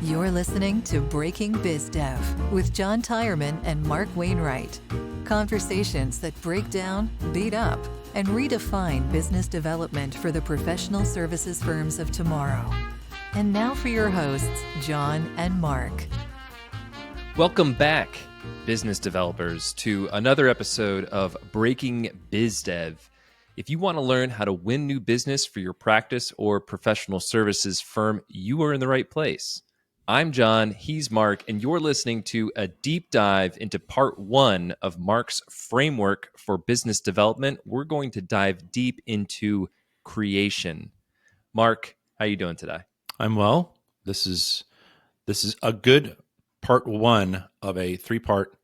You're listening to Breaking Biz Dev with John Tyerman and Mark Wainwright. Conversations that break down, beat up, and redefine business development for the professional services firms of tomorrow. And now for your hosts, John and Mark. Welcome back, business developers, to another episode of Breaking Biz Dev. If you want to learn how to win new business for your practice or professional services firm, you are in the right place. I'm John, he's Mark, and you're listening to a deep dive into part one of Mark's framework for business development. We're going to dive deep into creation. Mark, how are you doing today? I'm well. This is a good part one of a three-part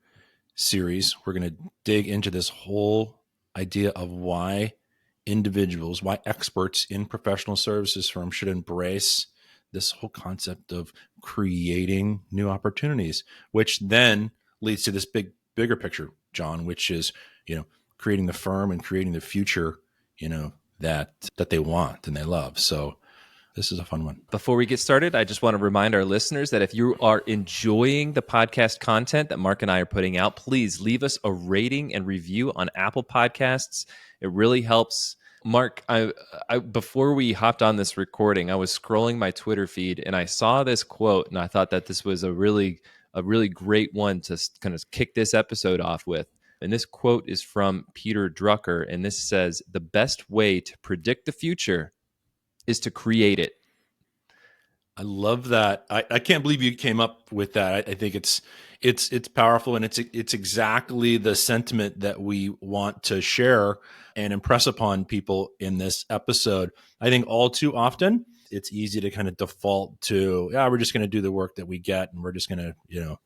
series. We're going to dig into this whole idea of why experts in professional services firms should embrace this whole concept of creating new opportunities, which then leads to this bigger picture, John, which is, creating the firm and creating the future, that they want and they love. So this is a fun one. Before we get started, I just want to remind our listeners that if you are enjoying the podcast content that Mark and I are putting out, please leave us a rating and review on Apple Podcasts. It really helps. Mark, I before we hopped on this recording, I was scrolling my Twitter feed and I saw this quote, and I thought that this was a really great one to kind of kick this episode off with. And this quote is from Peter Drucker, and this says, "The best way to predict the future is to create it." I love that. I can't believe you came up with that. I think it's powerful, and it's exactly the sentiment that we want to share and impress upon people in this episode. I think all too often it's easy to kind of default to, we're just going to do the work that we get, and we're just going to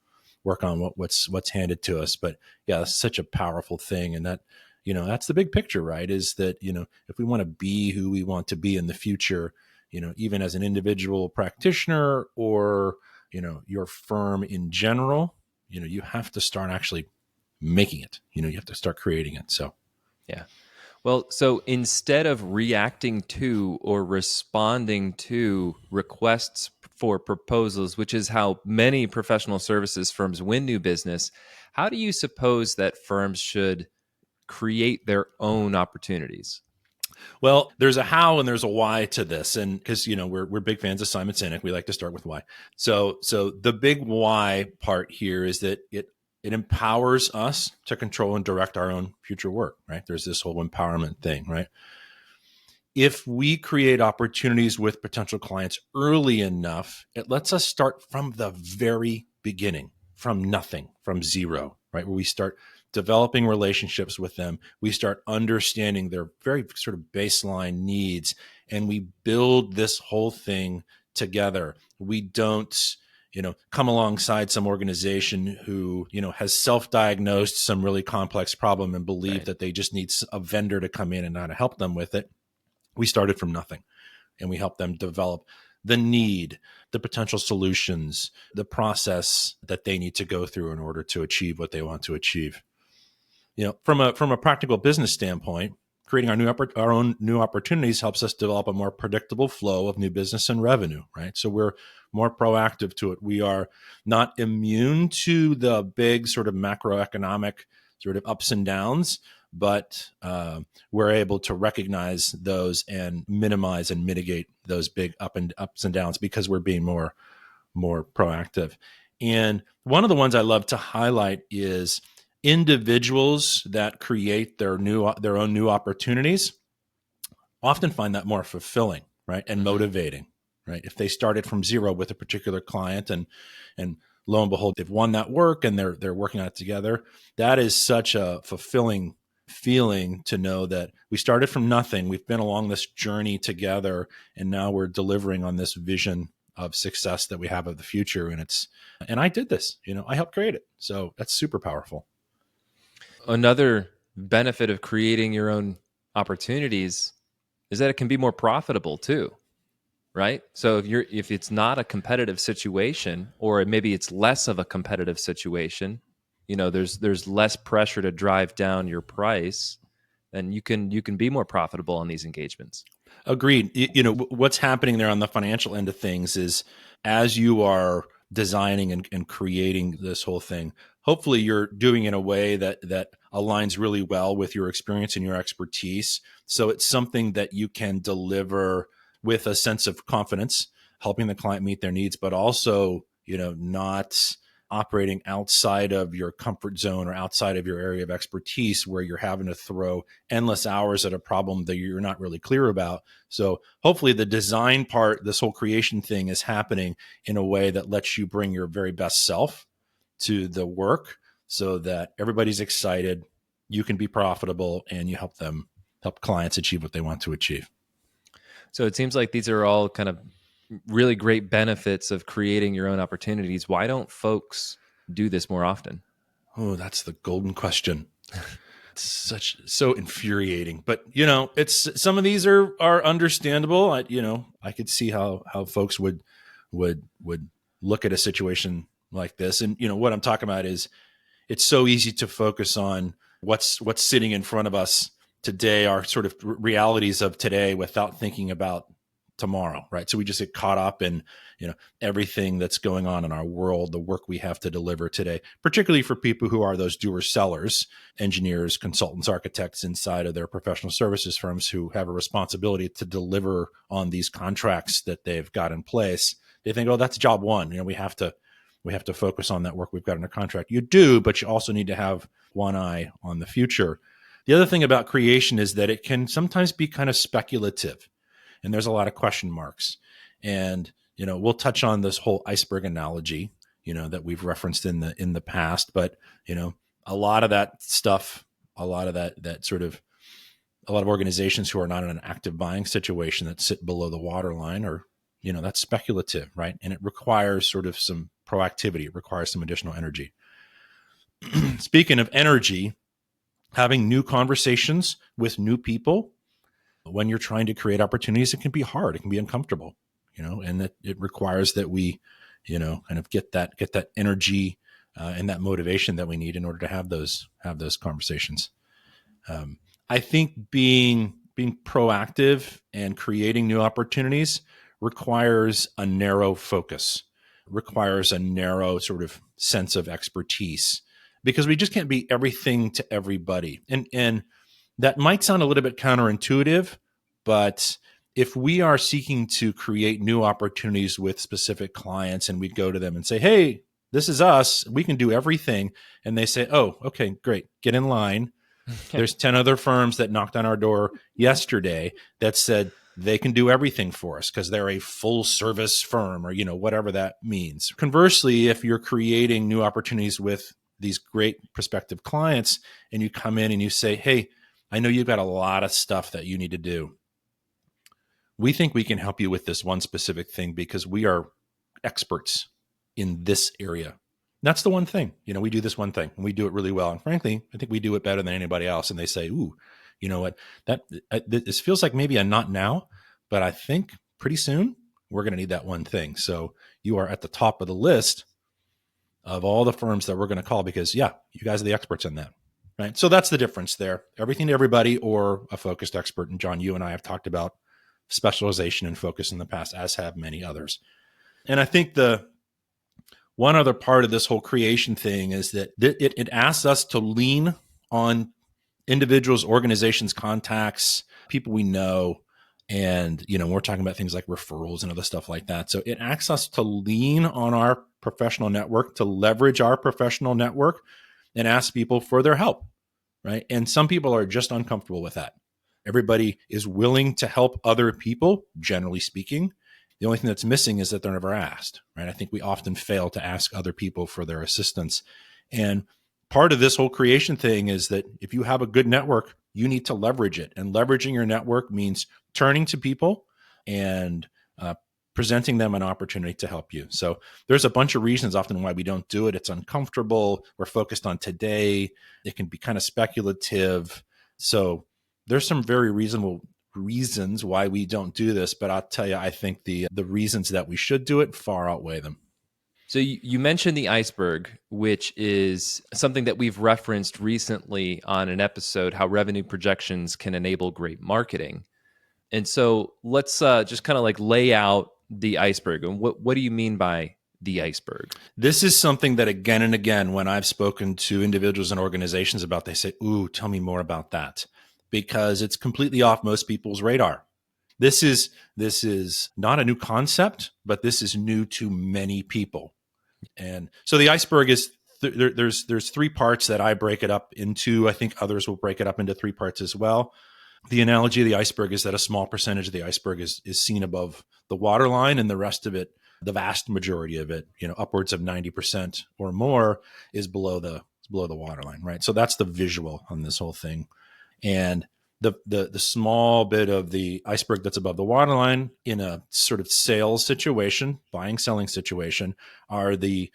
work on what's handed to us. But yeah, that's such a powerful thing, and that that's the big picture, right? Is that if we want to be who we want to be in the future, even as an individual practitioner or, your firm in general, you have to start actually making it, you have to start creating it. So, yeah. Well, so instead of reacting to or responding to requests for proposals, which is how many professional services firms win new business, how do you suppose that firms should create their own opportunities? Well, there's a how and there's a why to this. And because, we're big fans of Simon Sinek, we like to start with why. So the big why part here is that it empowers us to control and direct our own future work, right? There's this whole empowerment thing, right? If we create opportunities with potential clients early enough, it lets us start from the very beginning, from nothing, from zero, right? Where we start developing relationships with them. We start understanding their very sort of baseline needs, and we build this whole thing together. We don't, come alongside some organization who, has self-diagnosed some really complex problem and believe that they just need a vendor to come in and how to help them with it. We started from nothing, and we help them develop the need, the potential solutions, the process that they need to go through in order to achieve what they want to achieve. From a practical business standpoint, creating our own new opportunities helps us develop a more predictable flow of new business and revenue, right? So we're more proactive to it. We are not immune to the big sort of macroeconomic sort of ups and downs, but we're able to recognize those and minimize and mitigate those big ups and downs because we're being more proactive. And one of the ones I love to highlight is individuals that create their own new opportunities often find that more fulfilling, right, and motivating, right? If they started from zero with a particular client and lo and behold, they've won that work and they're working on it together, that is such a fulfilling feeling to know that we started from nothing. We've been along this journey together, and now we're delivering on this vision of success that we have of the future. And I did this, I helped create it. So that's super powerful. Another benefit of creating your own opportunities is that it can be more profitable too, right? So if it's not a competitive situation, or maybe it's less of a competitive situation, there's less pressure to drive down your price, then you can be more profitable on these engagements. Agreed. What's happening there on the financial end of things is as you are designing and creating this whole thing, hopefully you're doing it in a way that aligns really well with your experience and your expertise. So it's something that you can deliver with a sense of confidence, helping the client meet their needs, but also, not operating outside of your comfort zone or outside of your area of expertise where you're having to throw endless hours at a problem that you're not really clear about. So hopefully the design part, this whole creation thing, is happening in a way that lets you bring your very best self to the work so that everybody's excited, you can be profitable, and you help clients achieve what they want to achieve. So it seems like these are all kind of really great benefits of creating your own opportunities. Why don't folks do this more often? Oh, that's the golden question. It's so infuriating, but it's some of these are understandable. I could see how folks would look at a situation like this, and what I'm talking about is it's so easy to focus on what's sitting in front of us today, our sort of realities of today, without thinking about tomorrow, right? So we just get caught up in everything that's going on in our world, the work we have to deliver today, particularly for people who are those doer sellers, engineers, consultants, architects inside of their professional services firms who have a responsibility to deliver on these contracts that they've got in place. They think, oh, that's job one. We have to focus on that work we've got in a contract. You do, but you also need to have one eye on the future. The other thing about creation is that it can sometimes be kind of speculative, and there's a lot of question marks. And we'll touch on this whole iceberg analogy, that we've referenced in the past. But a lot of that stuff, a lot of organizations who are not in an active buying situation that sit below the waterline are, that's speculative, right? And it requires sort of some proactivity. It requires some additional energy. Speaking of energy, having new conversations with new people when you're trying to create opportunities, it can be hard. It can be uncomfortable, and that it requires that we, kind of get that energy and that motivation that we need in order to have those conversations. I think being proactive and creating new opportunities requires a narrow focus, requires a narrow sort of sense of expertise, because we just can't be everything to everybody. And that might sound a little bit counterintuitive, but if we are seeking to create new opportunities with specific clients and we go to them and say, hey, this is us, we can do everything. And they say, oh, okay, great. Get in line. There's 10 other firms that knocked on our door yesterday that said they can do everything for us because they're a full service firm, or, whatever that means. Conversely, if you're creating new opportunities with these great prospective clients and you come in and you say, hey, I know you've got a lot of stuff that you need to do. We think we can help you with this one specific thing because we are experts in this area. And that's the one thing. We do this one thing and we do it really well. And frankly, I think we do it better than anybody else. And they say, ooh, you know what? This feels like maybe a not now, but I think pretty soon we're going to need that one thing. So you are at the top of the list of all the firms that we're going to call because, yeah, you guys are the experts in that. Right. So that's the difference there. Everything to everybody or a focused expert. And John, you and I have talked about specialization and focus in the past, as have many others. And I think the one other part of this whole creation thing is that it asks us to lean on individuals, organizations, contacts, people we know. And, we're talking about things like referrals and other stuff like that. So it asks us to lean on our professional network, to leverage our professional network and ask people for their help, right? And some people are just uncomfortable with that. Everybody is willing to help other people, generally speaking. The only thing that's missing is that they're never asked, right? I think we often fail to ask other people for their assistance. And part of this whole creation thing is that if you have a good network, you need to leverage it. And leveraging your network means turning to people and presenting them an opportunity to help you. So there's a bunch of reasons often why we don't do it. It's uncomfortable. We're focused on today. It can be kind of speculative. So there's some very reasonable reasons why we don't do this. But I'll tell you, I think the reasons that we should do it far outweigh them. So you mentioned the iceberg, which is something that we've referenced recently on an episode, how revenue projections can enable great marketing. And so let's just kind of like lay out the iceberg, and what do you mean by the iceberg? This is something that again and again, when I've spoken to individuals and organizations about, they say, "Ooh, tell me more about that," because it's completely off most people's radar. This is not a new concept, but this is new to many people. And so the iceberg is there's three parts that I break it up into. I think others will break it up into three parts as well. The analogy of the iceberg is that a small percentage of the iceberg is seen above the waterline, and the rest of it, the vast majority of it, upwards of 90% or more, is below the waterline, right? So that's the visual on this whole thing. And the small bit of the iceberg that's above the waterline in a sort of sales situation, buying, selling situation, are the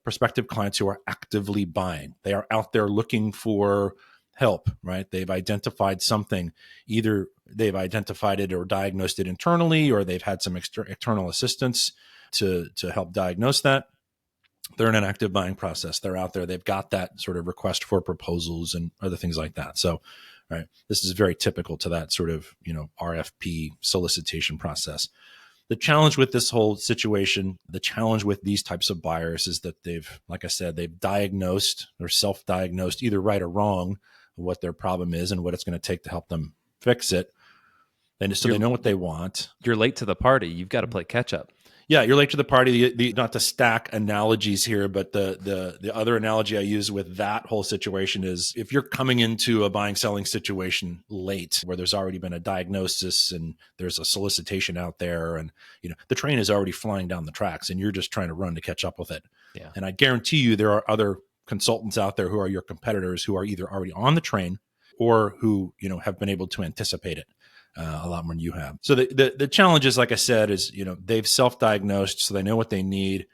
prospective clients who are actively buying. They are out there looking for help, right? They've identified something. Either they've identified it or diagnosed it internally, or they've had some external assistance to help diagnose that. They're in an active buying process. They're out there. They've got that sort of request for proposals and other things like that. So, right, this is very typical to that sort of, RFP solicitation process. The challenge with this whole situation, the challenge with these types of buyers is that like I said, they've diagnosed or self-diagnosed, either right or wrong, what their problem is and what it's going to take to help them fix it. And so they know what they want. You're late to the party. You've got to play catch up. Yeah, you're late to the party. Not to stack analogies here, but the other analogy I use with that whole situation is if you're coming into a buying selling situation late, where there's already been a diagnosis and there's a solicitation out there, and the train is already flying down the tracks, and you're just trying to run to catch up with it. Yeah. And I guarantee you, there are other consultants out there who are your competitors who are either already on the train or who have been able to anticipate it a lot more than you have. So the challenge is, like I said, is they've self-diagnosed, so they know what they need.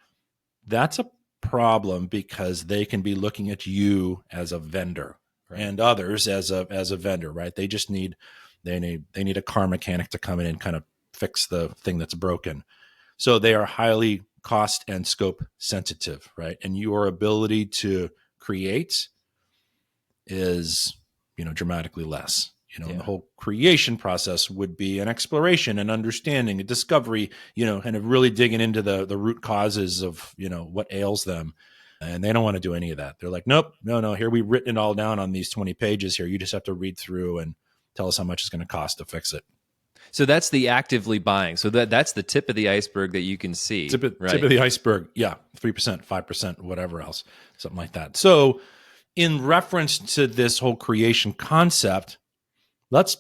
That's a problem because they can be looking at you as a vendor, right, and others as a vendor, right? They just need a car mechanic to come in and kind of fix the thing that's broken. So they are highly cost and scope sensitive, right? And your ability to create is dramatically less. The whole creation process would be an exploration, an understanding, a discovery, kind of really digging into the root causes of, what ails them. And they don't want to do any of that. They're like, nope, no, here we've written it all down on these 20 pages here. You just have to read through and tell us how much it's going to cost to fix it. So that's the actively buying. So that's the tip of the iceberg that you can see. Tip of right? the iceberg. Yeah. 3%, 5%, whatever else, something like that. So in reference to this whole creation concept, let's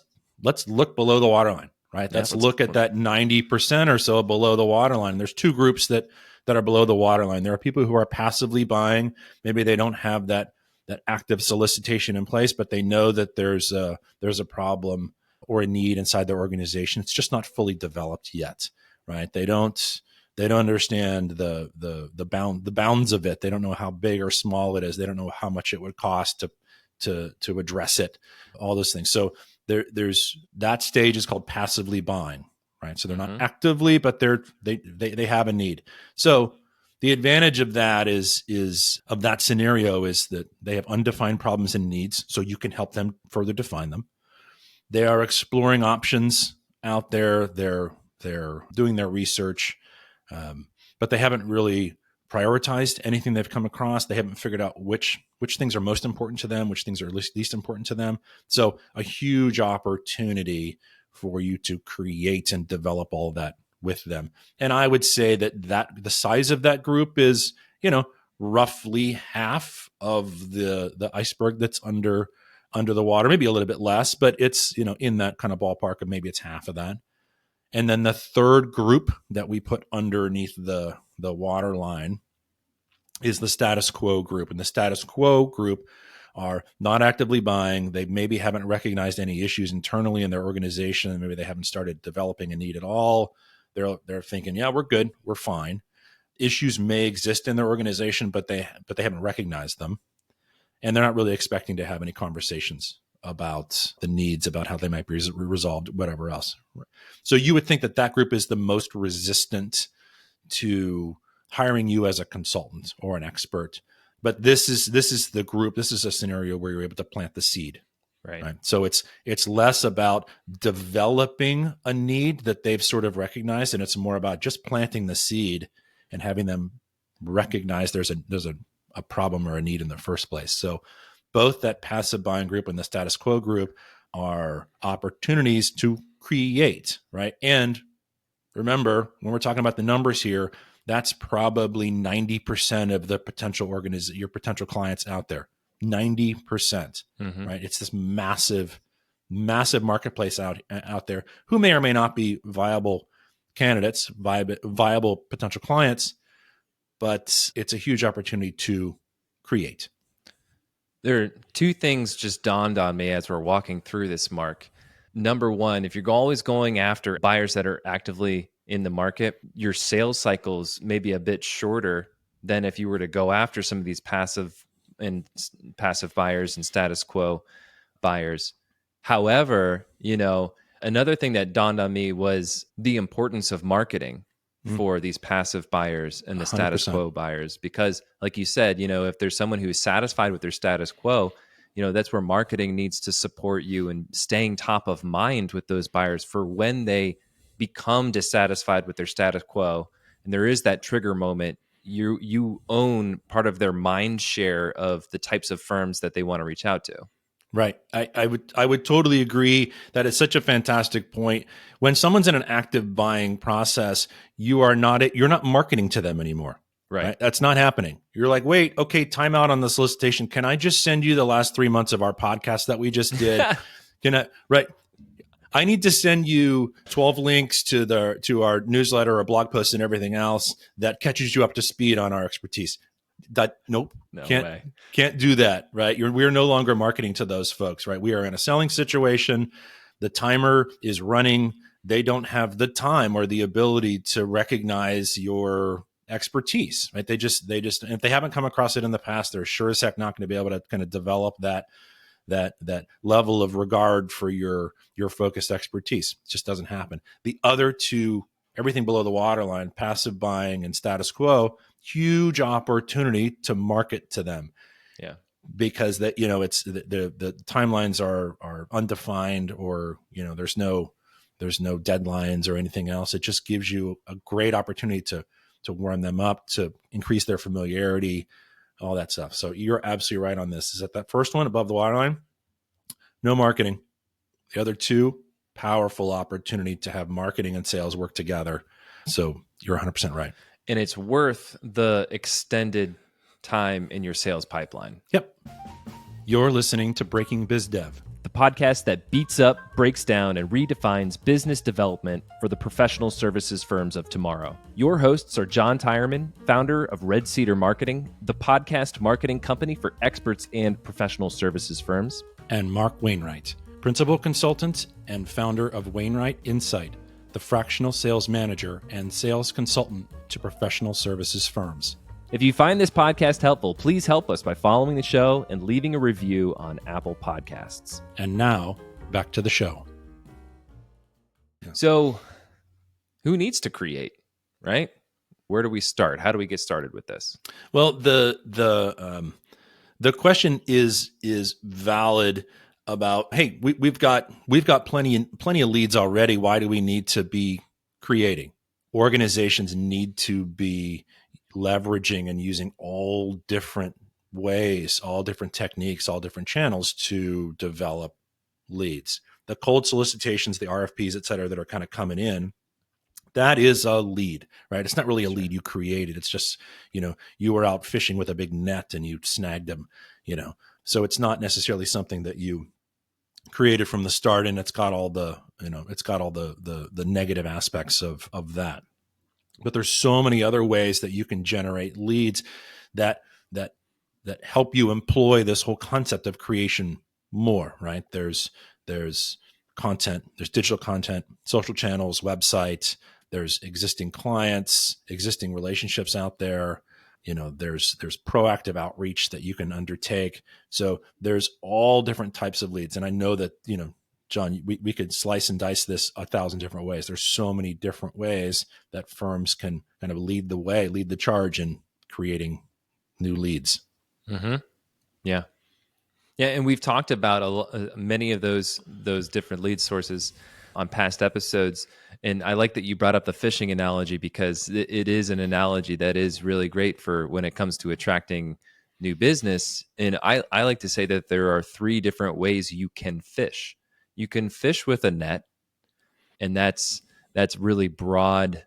look below the waterline, right? Let's look at that 90% or so below the waterline. There's two groups that are below the waterline. There are people who are passively buying. Maybe they don't have that active solicitation in place, but they know that there's a problem or a need inside their organization. It's just not fully developed yet, right? They don't understand the bounds of it. They don't know how big or small it is. They don't know how much it would cost to address it. All those things. So there's that stage is called passively buying, right? So they're not actively, but they have a need. So the advantage of that is of that scenario is that they have undefined problems and needs, so you can help them further define them. They are exploring options out there. They're doing their research, but they haven't really prioritized anything they've come across. They haven't figured out which things are most important to them, which things are least important to them. So a huge opportunity for you to create and develop all of that with them. And I would say that the size of that group is, roughly half of the iceberg that's under the water, maybe a little bit less, but it's, in that kind of ballpark of maybe it's half of that. And then the third group that we put underneath the water line is the status quo group. And the status quo group are not actively buying. They maybe haven't recognized any issues internally in their organization. Maybe they haven't started developing a need at all. They're thinking, yeah, we're good. We're fine. Issues may exist in their organization, but they haven't recognized them. And they're not really expecting to have any conversations about the needs, about how they might be resolved, whatever else. So you would think that group is the most resistant to hiring you as a consultant or an expert. But this is the group, this is a scenario where you're able to plant the seed. Right. So it's less about developing a need that they've sort of recognized, and it's more about just planting the seed and having them recognize there's a problem or a need in the first place. So both that passive buying group and the status quo group are opportunities to create, right? And remember, when we're talking about the numbers here, that's probably 90% of the potential your potential clients out there. 90%, right? It's this massive marketplace out there who may or may not be viable candidates, viable potential clients, but it's a huge opportunity to create. There are two things just dawned on me as we're walking through this, Mark. Number one, if you're always going after buyers that are actively in the market, your sales cycles may be a bit shorter than if you were to go after some of these passive buyers and status quo buyers. However, another thing that dawned on me was the importance of marketing for these passive buyers and the status 100%. quo buyers, because like you said, if there's someone who is satisfied with their status quo, that's where marketing needs to support you and staying top of mind with those buyers for when they become dissatisfied with their status quo. And there is that trigger moment. You own part of their mind share of the types of firms that they want to reach out to. Right. I would totally agree. That is such a fantastic point. When someone's in an active buying process, you're not marketing to them anymore. Right. That's not happening. You're like, wait, okay, time out on the solicitation. Can I just send you the last 3 months of our podcast that we just did? Right. I need to send you 12 links to our newsletter or blog posts and everything else that catches you up to speed on our expertise. Nope. Can't do that, right? We're no longer marketing to those folks, right? We are in a selling situation. The timer is running. They don't have the time or the ability to recognize your expertise, right? They just, if they haven't come across it in the past, they're sure as heck not going to be able to kind of develop that level of regard for your focused expertise. It just doesn't happen. The other two, everything below the waterline, passive buying and status quo, huge opportunity to market to them. Yeah. Because that, it's the timelines are undefined, or, there's no deadlines or anything else. It just gives you a great opportunity to warm them up, to increase their familiarity, all that stuff. So you're absolutely right on this. Is that first one above the waterline? No marketing. The other two, powerful opportunity to have marketing and sales work together. So you're 100% right. And it's worth the extended time in your sales pipeline. Yep. You're listening to Breaking Biz Dev, the podcast that beats up, breaks down, and redefines business development for the professional services firms of tomorrow. Your hosts are John Tyerman, founder of Red Cedar Marketing, the podcast marketing company for experts and professional services firms, and Mark Wainwright, principal consultant and founder of Wainwright Insight, the fractional sales manager and sales consultant to professional services firms. If you find this podcast helpful, please help us by following the show and leaving a review on Apple Podcasts. And now, back to the show. So, who needs to create, right? Where do we start? How do we get started with this? Well, the question is valid about, hey, we've got plenty of leads already. Why do we need to be creating? Organizations need to be leveraging and using all different ways, all different techniques, all different channels to develop leads. The cold solicitations, the RFPs, et cetera, that are kind of coming in, that is a lead, right? It's not really a lead you created. It's just, you were out fishing with a big net and you snagged them, So it's not necessarily something that you created from the start, and it's got all the, the negative aspects of that. But there's so many other ways that you can generate leads that help you employ this whole concept of creation more, right? There's content, there's digital content, social channels, websites, there's existing clients, existing relationships out there. There's proactive outreach that you can undertake. So there's all different types of leads. And I know that, John, we could slice and dice this 1,000 different ways. There's so many different ways that firms can kind of lead the charge in creating new leads. Mm-hmm. Yeah. Yeah, and we've talked about many of those different lead sources on past episodes, and I like that you brought up the fishing analogy because it is an analogy that is really great for when it comes to attracting new business. And I like to say that there are three different ways you can fish. You can fish with a net, and that's really broad,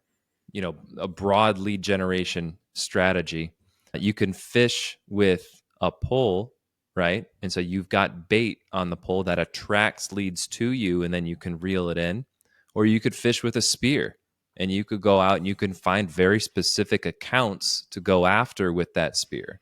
a broad lead generation strategy. You can fish with a pole, right? And so you've got bait on the pole that attracts leads to you, and then you can reel it in. Or you could fish with a spear, and you could go out and you can find very specific accounts to go after with that spear.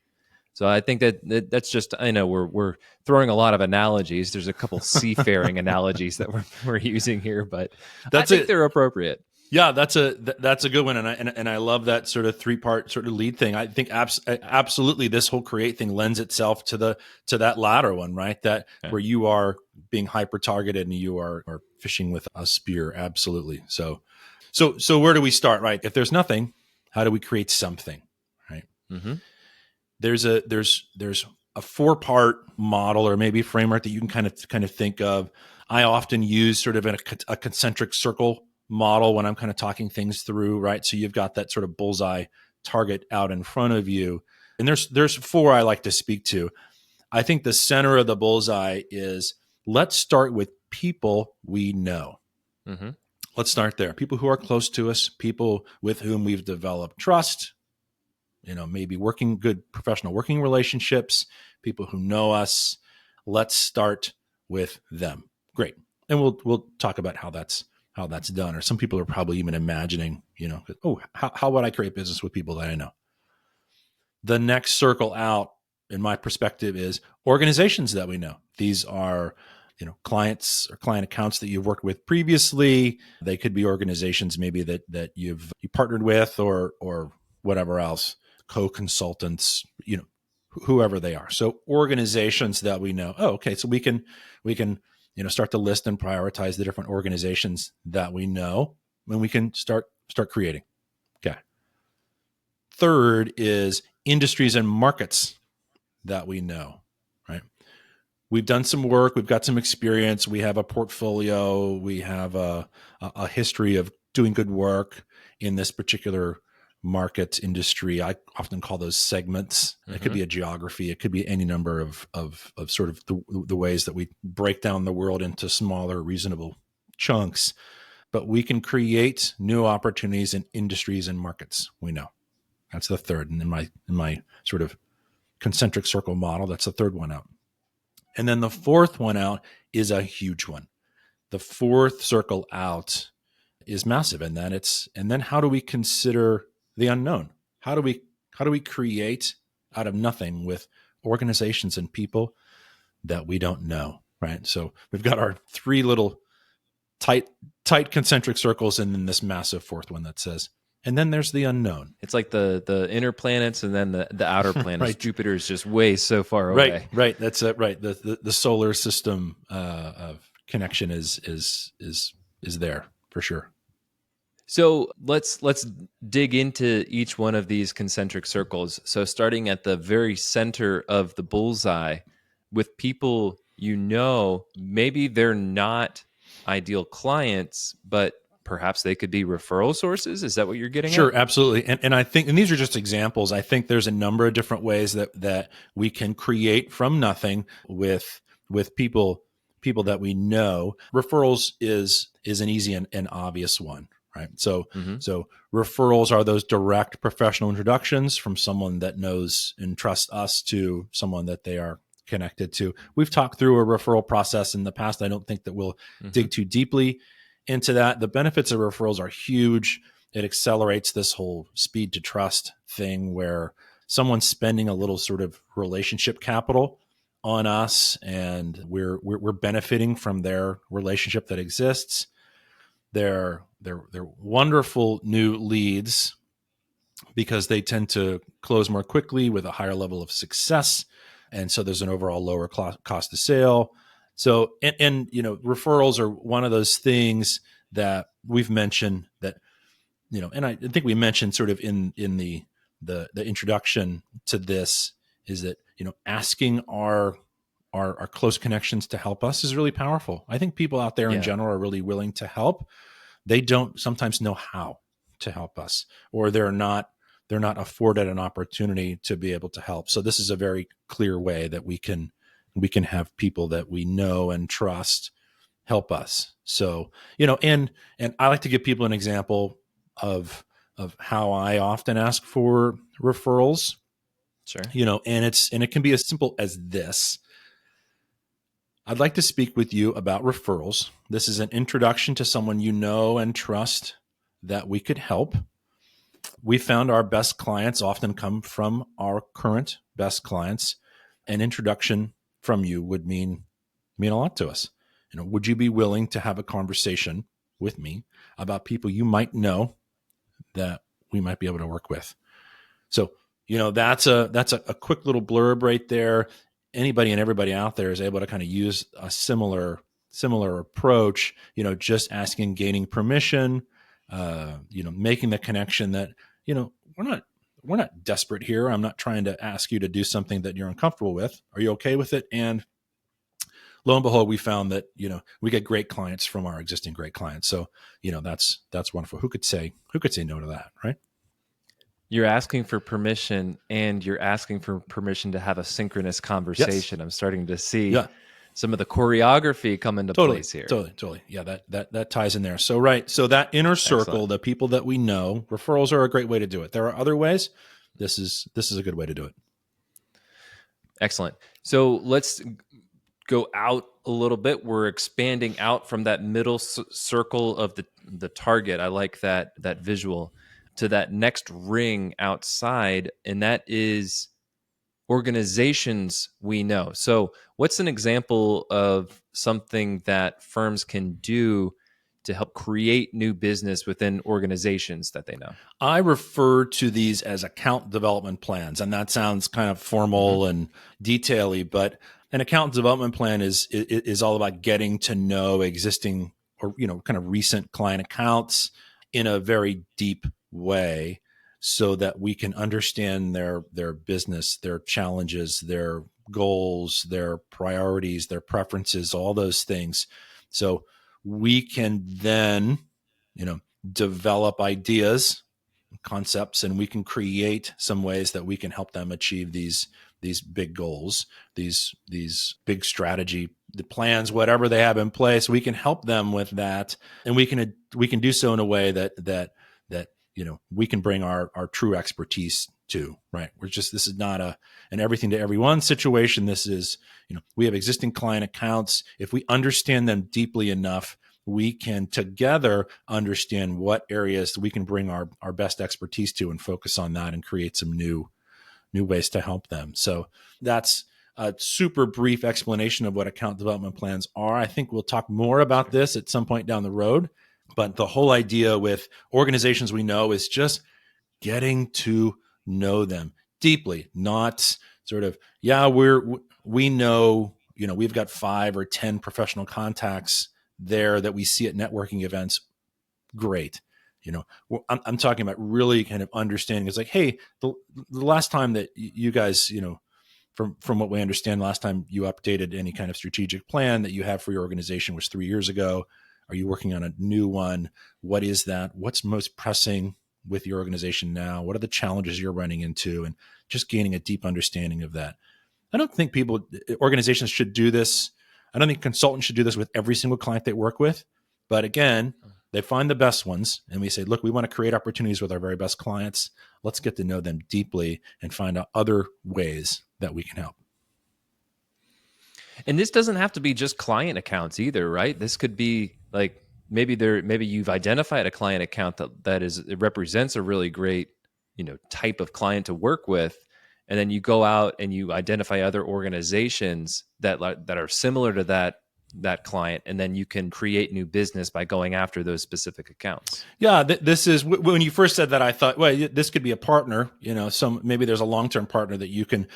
So I think that's just, I know we're throwing a lot of analogies. There's a couple seafaring analogies that we're using here, but I think they're appropriate. Yeah, that's a good one, and I love that sort of 3-part sort of lead thing. I think absolutely this whole create thing lends itself to that latter one, right? That where you are being hyper targeted and you are fishing with a spear. Absolutely. So where do we start, right? If there's nothing, how do we create something, right? Mm-hmm. There's a 4-part model or maybe framework that you can kind of think of. I often use sort of a concentric circle model when I'm kind of talking things through, right? So you've got that sort of bullseye target out in front of you. And there's 4 I like to speak to. I think the center of the bullseye is, let's start with people we know. Mm-hmm. Let's start there. People who are close to us, people with whom we've developed trust, maybe good professional working relationships, people who know us. Let's start with them. Great. And we'll talk about how that's done. Or some people are probably even imagining, how would I create business with people that I know? The next circle out, in my perspective, is organizations that we know. These are, clients or client accounts that you've worked with previously. They could be organizations maybe that you partnered with or whatever else, co-consultants, whoever they are. So organizations that we know. Oh, okay. So we can start to list and prioritize the different organizations that we know, and we can start creating. Okay. Third is industries and markets that we know, right? We've done some work. We've got some experience. We have a portfolio. We have a history of doing good work in this particular market industry. I often call those segments. Mm-hmm. It could be a geography. It could be any number of sort of the ways that we break down the world into smaller, reasonable chunks. But we can create new opportunities in industries and markets we know. That's the third. And in my sort of concentric circle model, that's the third one out. And then the fourth one out is a huge one. The fourth circle out is massive. And then how do we consider the unknown? How do we create out of nothing with organizations and people that we don't know, right? So we've got our 3 little tight concentric circles, and then this massive fourth one that says, and then there's the unknown. It's like the inner planets and then the outer planets. Right. Jupiter is just way so far away. Right. That's it. Right. The solar system of connection is there for sure. So let's dig into each one of these concentric circles. So starting at the very center of the bullseye, with people maybe they're not ideal clients, but perhaps they could be referral sources. Is that what you're getting at? Sure, absolutely. And I think, and these are just examples. I think there's a number of different ways that we can create from nothing with people that we know. Referrals is an easy and obvious one, right? So referrals are those direct professional introductions from someone that knows and trusts us to someone that they are connected to. We've talked through a referral process in the past. I don't think that we'll dig too deeply into that. The benefits of referrals are huge. It accelerates this whole speed to trust thing where someone's spending a little sort of relationship capital on us, and we're benefiting from their relationship that exists. They're wonderful new leads because they tend to close more quickly with a higher level of success, and so there's an overall lower cost of sale. So, and referrals are one of those things that we've mentioned that, and I think we mentioned sort of in the introduction to this, is that, asking our our close connections to help us is really powerful. I think people out there in Yeah. general are really willing to help. They don't sometimes know how to help us, or they're not afforded an opportunity to be able to help. So this is a very clear way that we can have people that we know and trust help us. So, and I like to give people an example of how I often ask for referrals, Sure. and it can be as simple as this. I'd like to speak with you about referrals. This is an introduction to someone you know and trust that we could help. We found our best clients often come from our current best clients. An introduction from you would mean a lot to us. Would you be willing to have a conversation with me about people you might know that we might be able to work with? So, that's a quick little blurb right there. Anybody and everybody out there is able to kind of use a similar approach, just asking, gaining permission, making the connection that, we're not desperate here. I'm not trying to ask you to do something that you're uncomfortable with. Are you okay with it? And lo and behold, we found that, we get great clients from our existing great clients. So, that's wonderful. Who could say no to that, right? You're asking for permission, and you're asking for permission to have a synchronous conversation. Yes. I'm starting to see some of the choreography come into place here. Totally. Yeah, that ties in there. So, right. So that inner circle, excellent. The people that we know, referrals are a great way to do it. There are other ways. This is a good way to do it. Excellent. So let's go out a little bit. We're expanding out from that middle circle of the target. I like that visual, to that next ring outside, and that is organizations we know. So what's an example of something that firms can do to help create new business within organizations that they know? I refer to these as account development plans, and that sounds kind of formal and detail-y, but an account development plan is all about getting to know existing or kind of recent client accounts in a very deep way, so that we can understand their business, their challenges, their goals, their priorities, their preferences, all those things. So we can then, develop ideas, concepts, and we can create some ways that we can help them achieve these big goals, these big strategy, the plans, whatever they have in place. We can help them with that, and we can do so in a way that we can bring our true expertise to, right? This is not an everything to everyone situation. This is, we have existing client accounts. If we understand them deeply enough, we can together understand what areas we can bring our best expertise to and focus on that and create some new ways to help them. So that's a super brief explanation of what account development plans are. I think we'll talk more about this at some point down the road. But the whole idea with organizations we know is just getting to know them deeply, not sort of, we know, we've got 5 or 10 professional contacts there that we see at networking events. Great. I'm talking about really kind of understanding. It's like, hey, the last time that you guys, from what we understand, last time you updated any kind of strategic plan that you have for your organization was 3 years ago. Are you working on a new one? What is that? What's most pressing with your organization now? What are the challenges you're running into? And just gaining a deep understanding of that. I don't think organizations should do this. I don't think consultants should do this with every single client they work with. But again, they find the best ones, and we say, look, we want to create opportunities with our very best clients. Let's get to know them deeply and find out other ways that we can help. And this doesn't have to be just client accounts either, right? This could be like maybe you've identified a client account it represents a really great, type of client to work with, and then you go out and you identify other organizations that are similar to that client, and then you can create new business by going after those specific accounts. Yeah, this is, when you first said that, I thought, well, this could be a partner. Maybe there's a long-term partner that you can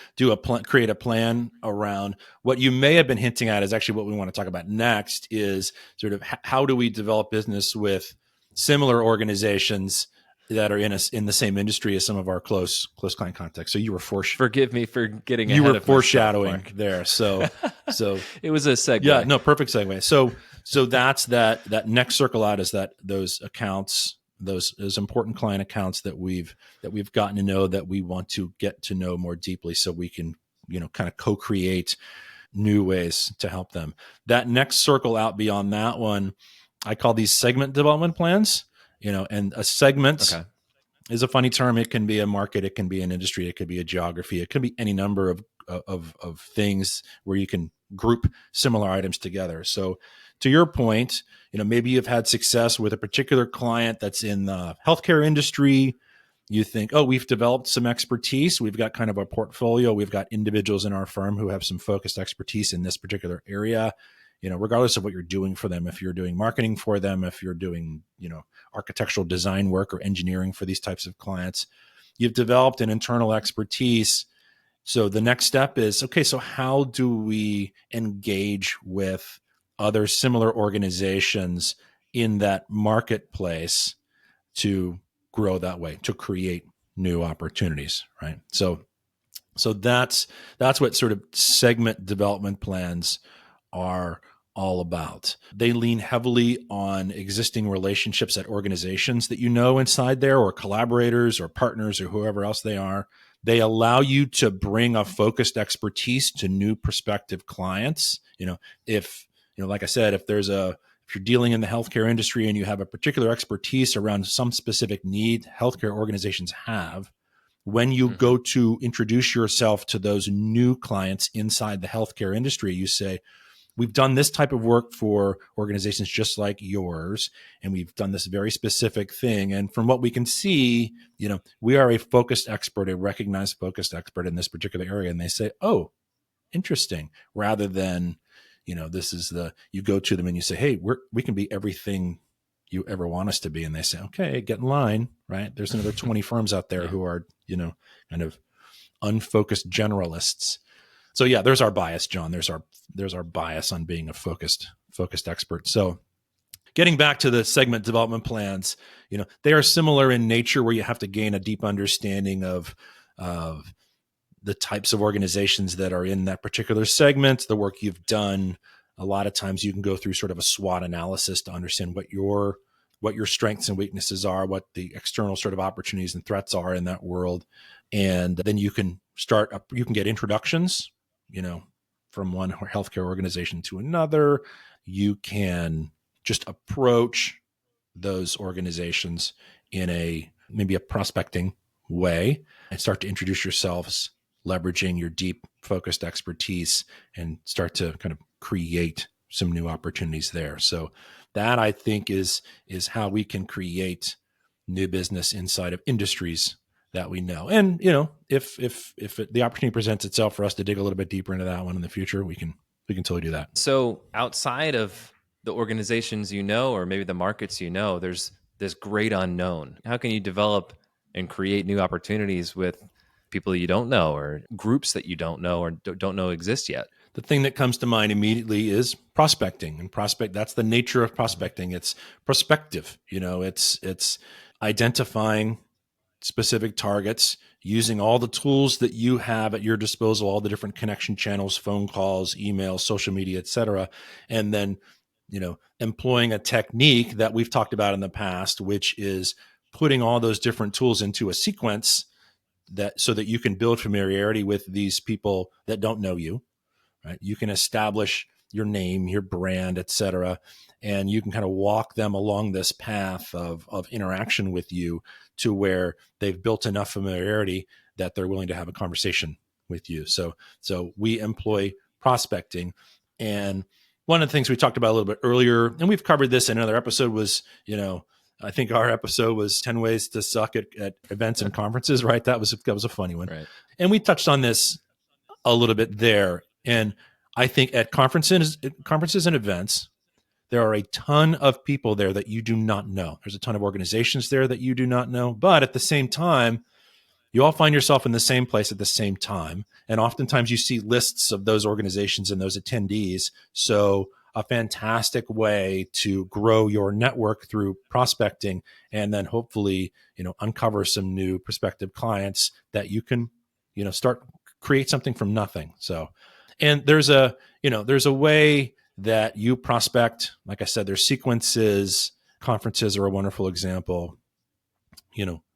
create a plan around. What you may have been hinting at is actually what we want to talk about next, is sort of how do we develop business with similar organizations that are in the same industry as some of our close client contacts. So you were Forgive me for getting you ahead were of foreshadowing myself, Mark. there. So It was a segue. yeah, no, perfect segue. So that's that next circle out is that those accounts, those important client accounts that we've gotten to know, that we want to get to know more deeply, so we can kind of co-create new ways to help them. That next circle out beyond that one, I call these segment development plans. And a segment is a funny term. It can be a market, it can be an industry, it could be a geography, it could be any number of things where you can group similar items together. So to your point, maybe you've had success with a particular client that's in the healthcare industry. You think, oh, we've developed some expertise. We've got kind of a portfolio. We've got individuals in our firm who have some focused expertise in this particular area. Regardless of what you're doing for them, if you're doing marketing for them, if you're doing, architectural design work or engineering for these types of clients, you've developed an internal expertise. So the next step is, okay, so how do we engage with other similar organizations in that marketplace to grow that way, to create new opportunities, right? So that's what sort of segment development plans are all about. They lean heavily on existing relationships at organizations that inside there, or collaborators or partners or whoever else they are. They allow you to bring a focused expertise to new prospective clients. If like I said, if you're dealing in the healthcare industry and you have a particular expertise around some specific need healthcare organizations have, when you go to introduce yourself to those new clients inside the healthcare industry, you say, we've done this type of work for organizations just like yours, and we've done this very specific thing. And from what we can see, we are a focused expert, a recognized focused expert in this particular area. And they say, oh, interesting. Rather than, this is you go to them and you say, hey, we can be everything you ever want us to be. And they say, okay, get in line, right? There's another 20 firms out there who are, kind of unfocused generalists. So yeah, there's our bias, John. There's our bias on being a focused expert. So getting back to the segment development plans, they are similar in nature, where you have to gain a deep understanding of the types of organizations that are in that particular segment, the work you've done. A lot of times you can go through sort of a SWOT analysis to understand what your strengths and weaknesses are, what the external sort of opportunities and threats are in that world. And then you can get introductions, from one healthcare organization to another. You can just approach those organizations in maybe a prospecting way and start to introduce yourselves, leveraging your deep focused expertise, and start to kind of create some new opportunities there. So that, I think, is how we can create new business inside of industries that we know. And, if the opportunity presents itself for us to dig a little bit deeper into that one in the future, we can totally do that. So outside of the organizations, or maybe the markets, there's this great unknown. How can you develop and create new opportunities with people you don't know, or groups that you don't know or don't know exist yet? The thing that comes to mind immediately is prospecting. And that's the nature of prospecting. It's prospective. It's identifying specific targets, using all the tools that you have at your disposal, all the different connection channels, phone calls, emails, social media, et cetera. And then, employing a technique that we've talked about in the past, which is putting all those different tools into a sequence so that you can build familiarity with these people that don't know you, right? You can establish your name, your brand, et cetera, and you can kind of walk them along this path of interaction with you to where they've built enough familiarity that they're willing to have a conversation with you. So we employ prospecting. And one of the things we talked about a little bit earlier, and we've covered this in another episode, was, I think our episode was 10 ways to suck at events and conferences, right? That was a funny one. Right. And we touched on this a little bit there. And I think at conferences and events, there are a ton of people there that you do not know. There's a ton of organizations there that you do not know. But at the same time, you all find yourself in the same place at the same time. And oftentimes you see lists of those organizations and those attendees. So a fantastic way to grow your network through prospecting, and then hopefully, uncover some new prospective clients that you can, start create something from nothing. So, and there's a way that you prospect. Like I said, there's sequences. Conferences are a wonderful example.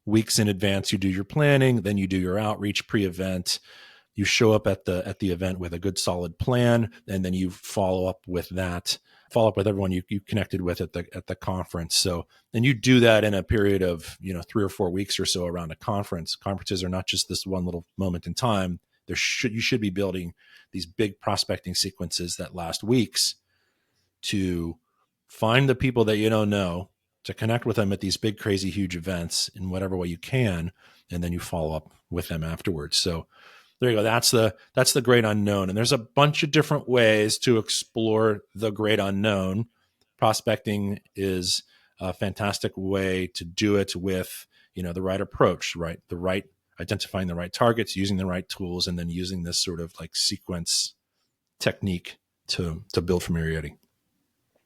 Weeks in advance, you do your planning, then you do your outreach pre-event. You show up at the event with a good solid plan, and then you follow up with everyone you connected with at the conference. So, and you do that in a period of 3 or 4 weeks or so around a conference. Conferences are not just this one little moment in time. You should be building these big prospecting sequences that last weeks to find the people that you don't know, to connect with them at these big, crazy, huge events in whatever way you can, and then you follow up with them afterwards. So there you go. That's the great unknown. And there's a bunch of different ways to explore the great unknown. Prospecting is a fantastic way to do it with, the right approach, right? Identifying the right targets, using the right tools, and then using this sort of like sequence technique to build familiarity.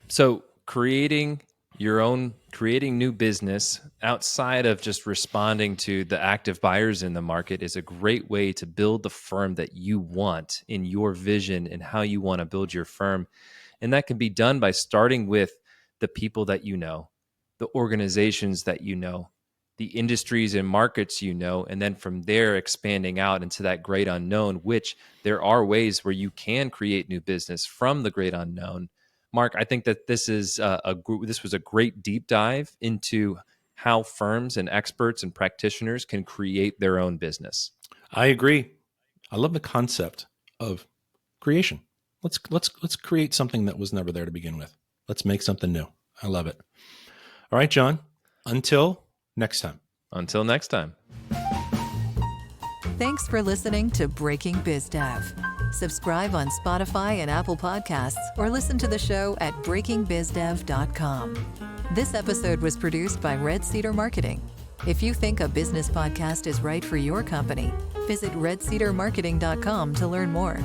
So creating new business outside of just responding to the active buyers in the market is a great way to build the firm that you want in your vision and how you want to build your firm. And that can be done by starting with the people that you know, the organizations that you know, the industries and markets you know, and then from there expanding out into that great unknown, which there are ways where you can create new business from the great unknown. Mark, I think that this was a great deep dive into how firms and experts and practitioners can create their own business. I agree. I love the concept of creation. Let's create something that was never there to begin with. Let's make something new. I love it. All right, John. Until next time. Until next time. Thanks for listening to Breaking Biz Dev. Subscribe on Spotify and Apple Podcasts, or listen to the show at breakingbizdev.com. This episode was produced by Red Cedar Marketing. If you think a business podcast is right for your company, visit redcedarmarketing.com to learn more.